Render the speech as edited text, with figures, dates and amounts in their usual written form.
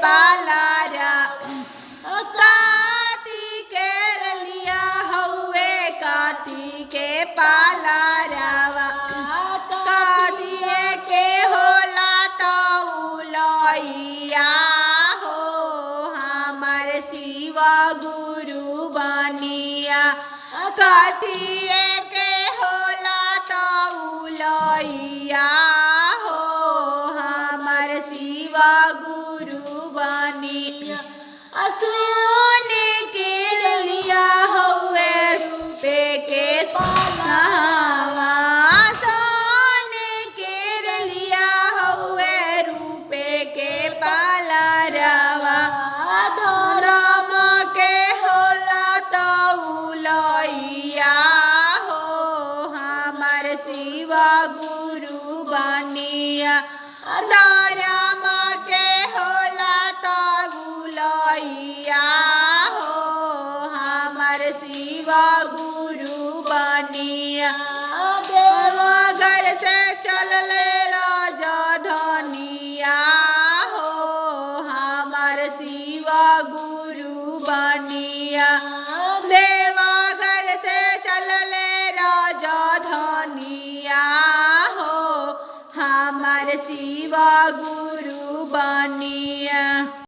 पालारा काटी के रलिया हउए काटी के पालारावा काटिए के होला तौलैया हो हमर शिव गुरु बनिया काटिए के होला तौलैया हो हमर शिव गुरु बनिया सोने के रलिया हउए रूपे के पालावा सोने के रलिया हउए रूपे के पालारावा धर्म के होला तौलैया हो हमर शिव गुरु बनिया धर्म के होला तौलैया हो हमर शिव गुरु बनिया देवघर से चलले राजधनिया हो हमर शिव गुरु बनिया देवघर से चलले राजधनिया हो हमर शिव गुरु बनिया।